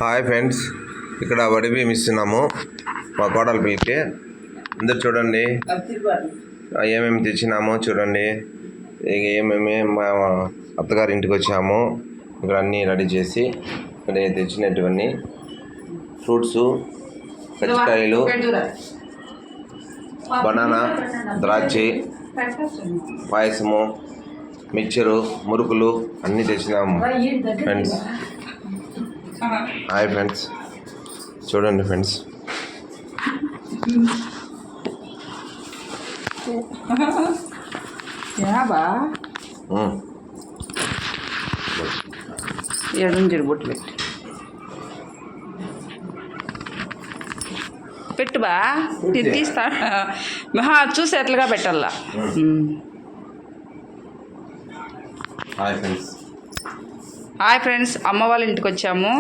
Hi friends, ఇక్కడ వడి బియ్యం ఇస్తున్నాము మా కోడల పిల్లకి. అందరు చూడండి ఏమేమి తెచ్చినామో చూడండి. ఏమేమి మా అత్తగారి ఇంటికి వచ్చాము. ఇక్కడ అన్నీ రెడీ చేసి ఇక్కడ తెచ్చినటువన్నీ ఫ్రూట్స్, కజ్జికాయలు, బనానా, ద్రాక్ష, పాయసము, మిక్చరు, మురుకులు అన్నీ తెచ్చినాము ఫ్రెండ్స్. హాయ్ ఫ్రెండ్స్, చూడండి ఫ్రెండ్స్. ఎడుంజరు బొట్టు పెట్టు బా తీస్తా చూసి ఎట్లుగా పెట్టాలా. హాయ్ ఫ్రెండ్స్, అమ్మ వాళ్ళ ఇంటికి వచ్చాము.